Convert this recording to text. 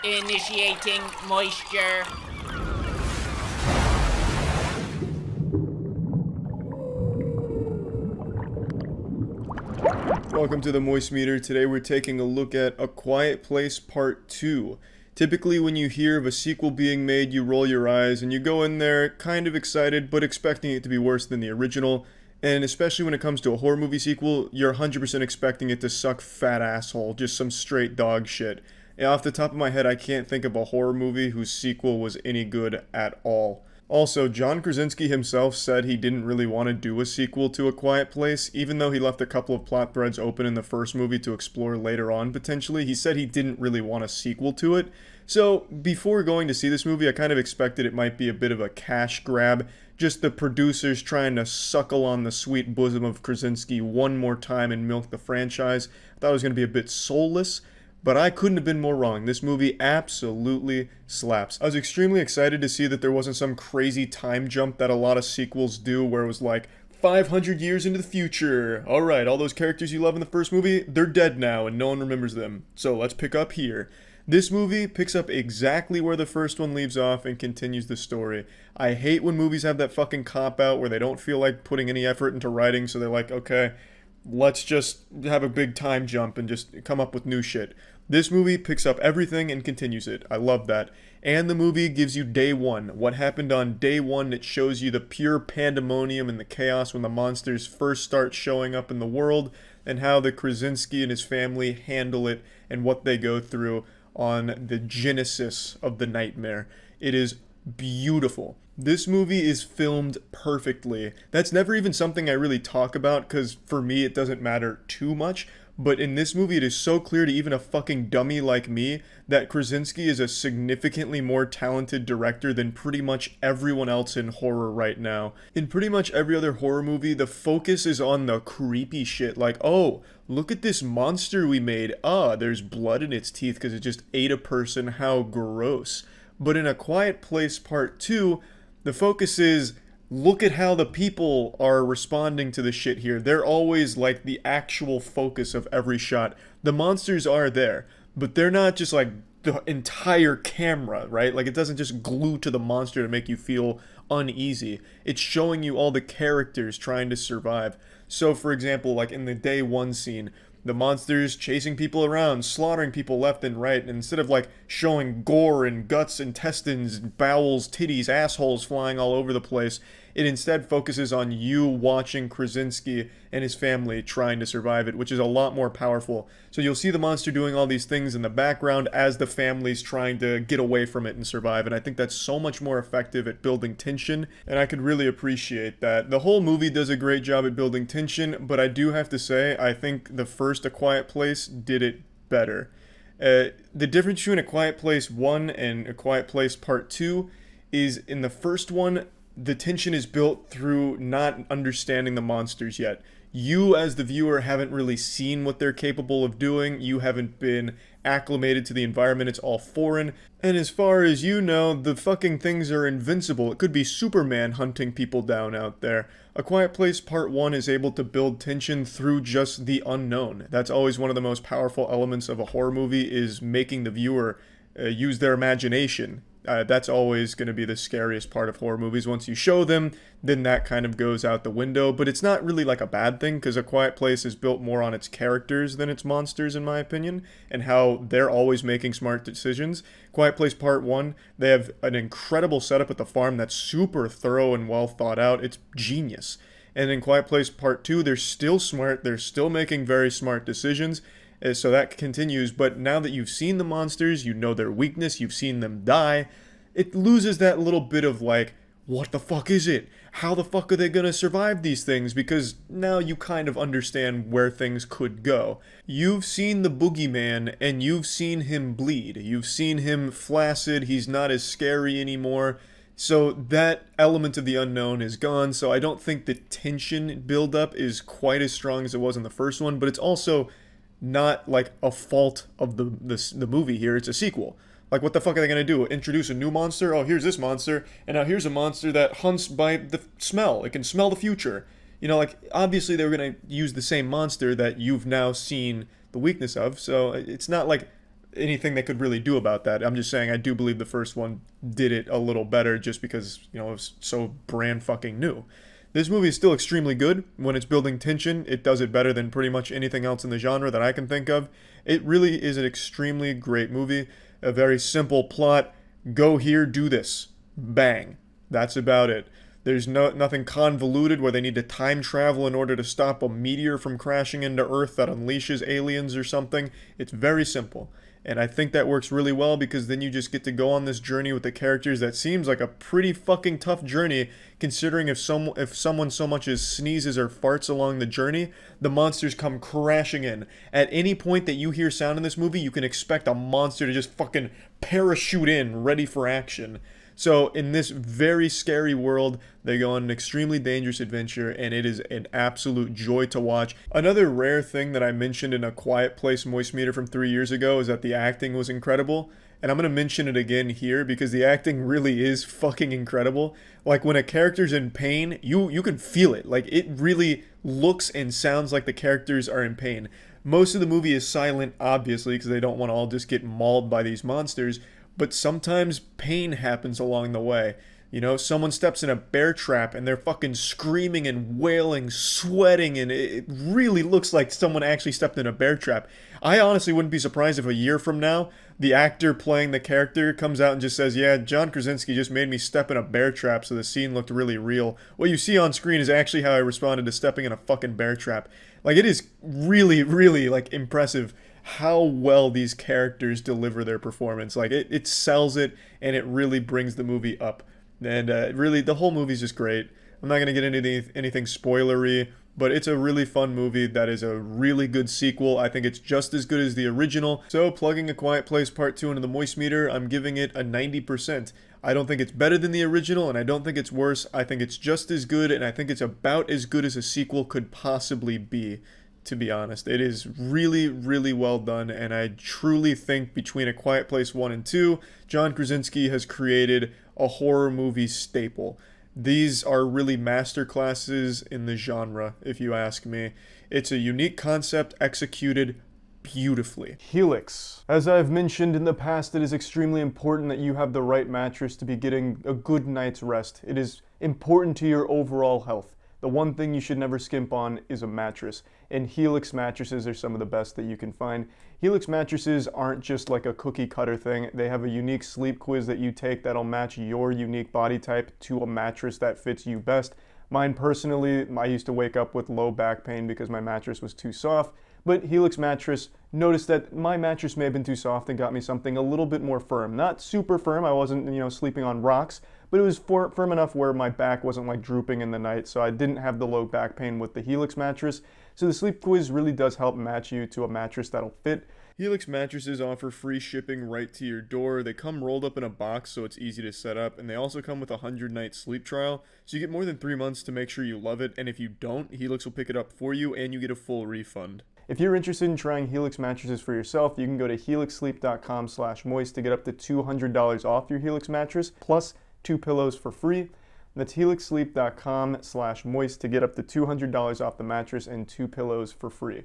Initiating moisture. Welcome to the Moist Meter. Today we're taking a look at A Quiet Place Part 2. Typically when you hear of a sequel being made, you roll your eyes and you go in there kind of excited but expecting it to be worse than the original. And especially when it comes to a horror movie sequel, you're 100% expecting it to suck fat asshole, just some straight dog shit. And off the top of my head, I can't think of a horror movie whose sequel was any good at all. Also, John Krasinski himself said he didn't really want to do a sequel to A Quiet Place, even though he left a couple of plot threads open in the first movie to explore later on potentially. He said he didn't really want a sequel to it. So, before going to see this movie, I kind of expected it might be a bit of a cash grab, just the producers trying to suckle on the sweet bosom of Krasinski one more time and milk the franchise. I thought it was going to be a bit soulless. But I couldn't have been more wrong. This movie absolutely slaps. I was extremely excited to see that there wasn't some crazy time jump that a lot of sequels do where it was like 500 years into the future. Alright, all those characters you love in the first movie, they're dead now and no one remembers them. So let's pick up here. This movie picks up exactly where the first one leaves off and continues the story. I hate when movies have that fucking cop-out where they don't feel like putting any effort into writing, so they're like, okay, let's just have a big time jump and just come up with new shit. This movie picks up everything and continues it. I love that. And the movie gives you day one. What happened on day one, it shows you the pure pandemonium and the chaos when the monsters first start showing up in the world, and how the Krasinski and his family handle it and what they go through on the genesis of the nightmare. It is beautiful. This movie is filmed perfectly. That's never even something I really talk about because for me it doesn't matter too much. But in this movie it is so clear to even a fucking dummy like me that Krasinski is a significantly more talented director than pretty much everyone else in horror right now. In pretty much every other horror movie, the focus is on the creepy shit like, oh, look at this monster we made. There's blood in its teeth because it just ate a person. How gross. But in A Quiet Place Part 2, the focus is, look at how the people are responding to the shit here. They're always like the actual focus of every shot. The monsters are there, but they're not just like the entire camera, right? Like it doesn't just glue to the monster to make you feel uneasy. It's showing you all the characters trying to survive. So for example, like in the day one scene, the monsters chasing people around, slaughtering people left and right, and instead of like showing gore and guts, intestines, bowels, titties, assholes flying all over the place, it instead focuses on you watching Krasinski and his family trying to survive it, which is a lot more powerful. So you'll see the monster doing all these things in the background as the family's trying to get away from it and survive, and I think that's so much more effective at building tension, and I could really appreciate that. The whole movie does a great job at building tension, but I do have to say, I think the first A Quiet Place did it better. The difference between A Quiet Place 1 and A Quiet Place Part 2 is in the first one, the tension is built through not understanding the monsters yet. You, as the viewer, haven't really seen what they're capable of doing. You haven't been acclimated to the environment. It's all foreign. And as far as you know, the fucking things are invincible. It could be Superman hunting people down out there. A Quiet Place Part 1 is able to build tension through just the unknown. That's always one of the most powerful elements of a horror movie, is making the viewer use their imagination. That's always going to be the scariest part of horror movies. Once you show them, then that kind of goes out the window. But it's not really like a bad thing, because A Quiet Place is built more on its characters than its monsters, in my opinion, and how they're always making smart decisions. Quiet Place Part 1, they have an incredible setup at the farm that's super thorough and well thought out. It's genius. And in Quiet Place Part 2, they're still smart. They're still making very smart decisions. So that continues, but now that you've seen the monsters, you know their weakness, you've seen them die, it loses that little bit of like, what the fuck is it? How the fuck are they gonna survive these things? Because now you kind of understand where things could go. You've seen the boogeyman, and you've seen him bleed. You've seen him flaccid, he's not as scary anymore. So that element of the unknown is gone, so I don't think the tension buildup is quite as strong as it was in the first one, but it's also not like a fault of the movie here. It's a sequel. Like, what the fuck are they gonna do? Introduce a new monster? Oh, here's this monster, and now here's a monster that hunts by the smell. It can smell the future. You know, like, obviously they were gonna use the same monster that you've now seen the weakness of, so it's not like anything they could really do about that. I'm just saying I do believe the first one did it a little better just because, it was so brand fucking new. This movie is still extremely good. When it's building tension, it does it better than pretty much anything else in the genre that I can think of. It really is an extremely great movie. A very simple plot. Go here, do this. Bang. That's about it. There's nothing convoluted where they need to time travel in order to stop a meteor from crashing into Earth that unleashes aliens or something. It's very simple. And I think that works really well because then you just get to go on this journey with the characters that seems like a pretty fucking tough journey, considering if someone so much as sneezes or farts along the journey, the monsters come crashing in. At any point that you hear sound in this movie, you can expect a monster to just fucking parachute in, ready for action. So in this very scary world, they go on an extremely dangerous adventure, and it is an absolute joy to watch. Another rare thing that I mentioned in A Quiet Place Moist Meter from 3 years ago is that the acting was incredible. And I'm going to mention it again here because the acting really is fucking incredible. Like when a character's in pain, you can feel it. Like it really looks and sounds like the characters are in pain. Most of the movie is silent, obviously, because they don't want to all just get mauled by these monsters. But sometimes pain happens along the way. Someone steps in a bear trap and they're fucking screaming and wailing, sweating, and it really looks like someone actually stepped in a bear trap. I honestly wouldn't be surprised if a year from now, the actor playing the character comes out and just says, yeah, John Krasinski just made me step in a bear trap so the scene looked really real. What you see on screen is actually how I responded to stepping in a fucking bear trap. Like, it is really, really, impressive how well these characters deliver their performance. Like, it sells it, and it really brings the movie up. And really, the whole movie's just great. I'm not going to get into anything spoilery, but it's a really fun movie that is a really good sequel. I think it's just as good as the original. So, plugging A Quiet Place Part 2 into the Moist Meter, I'm giving it a 90%. I don't think it's better than the original, and I don't think it's worse. I think it's just as good, and I think it's about as good as a sequel could possibly be. To be honest, it is really, really well done, and I truly think between A Quiet Place 1 and 2, John Krasinski has created a horror movie staple. These are really masterclasses in the genre, if you ask me. It's a unique concept executed beautifully. Helix. As I've mentioned in the past, it is extremely important that you have the right mattress to be getting a good night's rest. It is important to your overall health. The one thing you should never skimp on is a mattress, and Helix mattresses are some of the best that you can find. Helix mattresses aren't just like a cookie cutter thing. They have a unique sleep quiz that you take that'll match your unique body type to a mattress that fits you best. Mine personally, I used to wake up with low back pain because my mattress was too soft, but Helix mattress noticed that my mattress may have been too soft and got me something a little bit more firm. Not super firm, I wasn't, sleeping on rocks, but it was firm enough where my back wasn't drooping in the night, so I didn't have the low back pain with the Helix mattress. So the sleep quiz really does help match you to a mattress that'll fit. Helix mattresses offer free shipping right to your door. They come rolled up in a box so it's easy to set up, and they also come with a 100-night sleep trial, so you get more than 3 months to make sure you love it, and if you don't, Helix will pick it up for you and you get a full refund. If you're interested in trying Helix mattresses for yourself, you can go to helixsleep.com/moist to get up to $200 off your Helix mattress, plus 2 pillows for free. That's helixsleep.com/moist to get up to $200 off the mattress and 2 pillows for free.